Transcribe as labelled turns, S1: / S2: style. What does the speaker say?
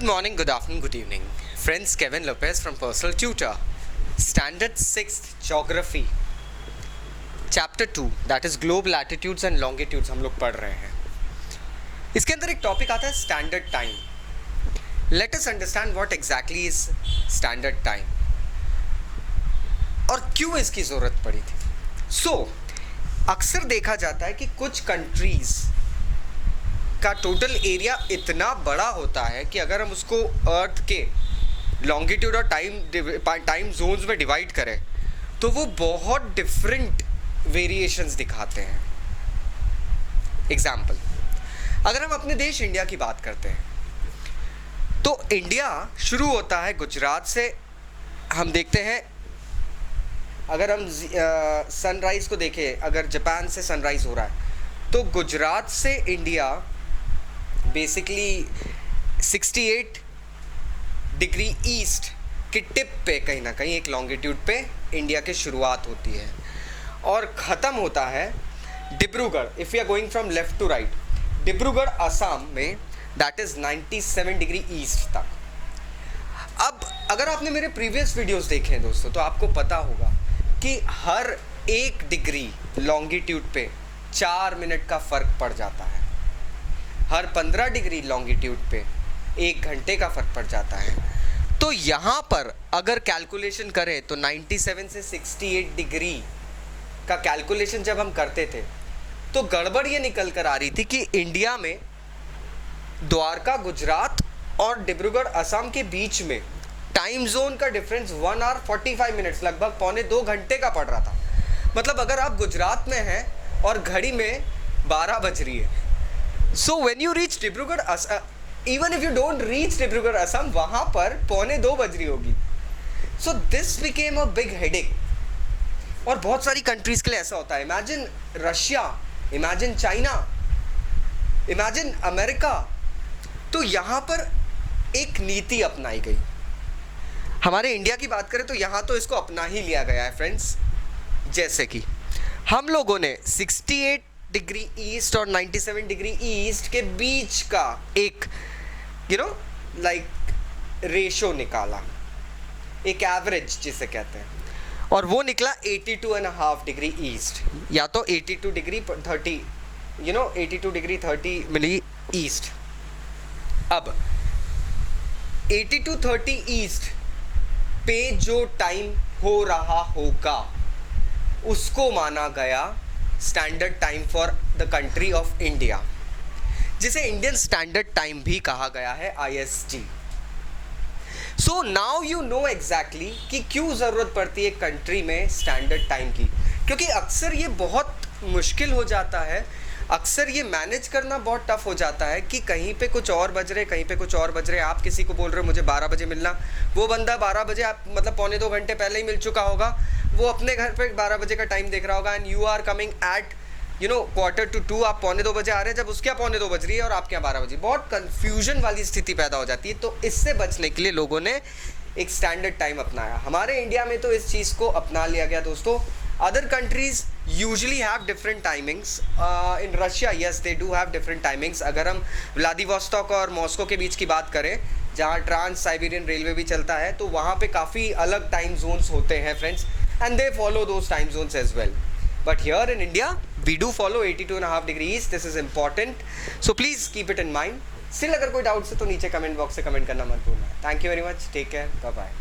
S1: Good morning, good afternoon, good evening. Friends, Kevin Lopez from Personal Tutor. Standard 6th Geography. Chapter 2, that is Globe Latitudes and Longitudes हम लोग पढ़ रहे हैं. इसके अंदर एक टॉपिक आता है standard time. Let us understand what exactly is standard time और क्यों इसकी ज़रूरत पड़ी थी. So, अक्सर देखा जाता है कि कुछ कंट्रीज़ का टोटल एरिया इतना बड़ा होता है कि अगर हम उसको अर्थ के लॉन्गिट्यूड और टाइम जोन्स में डिवाइड करें तो वो बहुत डिफरेंट वेरिएशंस दिखाते हैं. एग्जाम्पल, अगर हम अपने देश इंडिया की बात करते हैं तो इंडिया शुरू होता है गुजरात से. हम देखते हैं अगर हम सनराइज़ को देखें, अगर जापान से सनराइज़ हो रहा है तो गुजरात से इंडिया बेसिकली 68 डिग्री ईस्ट के टिप पे कहीं ना कहीं एक लॉन्गिट्यूड पे इंडिया की शुरुआत होती है और ख़त्म होता है Dibrugarh. If you are going from left to right, Dibrugarh Assam में, दैट इज़ 97 डिग्री ईस्ट तक. अब अगर आपने मेरे प्रीवियस वीडियोस देखे हैं दोस्तों तो आपको पता होगा कि हर 1 डिग्री लॉन्गिट्यूड पे 4 मिनट का फ़र्क पड़ जाता है. हर 15 डिग्री लॉन्गिट्यूड पे 1 घंटे का फ़र्क पड़ जाता है. तो यहाँ पर अगर कैलकुलेशन करें तो 97 से 68 डिग्री का कैलकुलेशन जब हम करते थे तो गड़बड़ ये निकल कर आ रही थी कि इंडिया में द्वारका गुजरात और डिब्रूगढ़ असम के बीच में टाइम जोन का डिफरेंस 1 आवर 45 मिनट्स, लगभग पौने 2 घंटे का पड़ रहा था. मतलब अगर आप गुजरात में हैं और घड़ी में 12 बज रही है, so when you reach Dibrugarh even if you don't reach Dibrugarh Assam, वहाँ पर पौने 2 बज रही होगी. so this became a big headache. और बहुत सारी कंट्रीज़ के लिए ऐसा होता है. Imagine Russia, imagine China, imagine America. तो यहाँ पर एक नीति अपनाई गई. हमारे इंडिया की बात करें तो यहाँ तो इसको अपना ही लिया गया है फ्रेंड्स. जैसे कि हम लोगों ने 68 डिग्री ईस्ट और 97 डिग्री ईस्ट के बीच का एक रेशो निकाला, एक एवरेज जिसे कहते हैं, और वो निकला 82.5 डिग्री ईस्ट, या तो 82 डिग्री 30 82 डिग्री 30 मिली ईस्ट. अब 82-30 ईस्ट पे जो टाइम हो रहा होगा उसको माना गया standard time for the country of India, जिसे इंडियन स्टैंडर्ड टाइम भी कहा गया है, IST. So now you know exactly कि क्यों ज़रूरत पड़ती है कंट्री में स्टैंडर्ड टाइम की. क्योंकि अक्सर ये बहुत मुश्किल हो जाता है, अक्सर ये मैनेज करना बहुत टफ हो जाता है कि कहीं पे कुछ और बज रहे, कहीं पे कुछ और बज रहे. आप किसी को बोल रहे हो मुझे 12 बजे मिलना, वो बंदा 12 बजे आप मतलब पौने 2 घंटे पहले ही मिल चुका होगा, वो अपने घर पे 12 बजे का टाइम देख रहा होगा. And you are coming at 1:45, आप पौने 2 बजे आ रहे हैं जब उसके यहाँ पौने 2 बज रही है और आपके यहाँ 12 बजे. बहुत कन्फ्यूजन वाली स्थिति पैदा हो जाती है. तो इससे बचने के लिए लोगों ने एक स्टैंडर्ड टाइम अपनाया. हमारे इंडिया में तो इस चीज़ को अपना लिया गया दोस्तों. Other countries usually have different timings. In Russia, yes, they do have different timings. अगर हम व्लादिवोस्टॉक और मॉस्को के बीच की बात करें, जहाँ ट्रांस साइबेरियन रेलवे भी चलता है, तो वहाँ पे काफ़ी अलग टाइम जोन्स होते हैं friends, and they follow those time zones as well. But here in India, we do follow 82.5 degrees. This is important. So please keep it in mind. Still अगर कोई डाउट्स है तो नीचे कमेंट बॉक्स से comment करना मत भूलना. Thank you very much. Take care. Bye bye.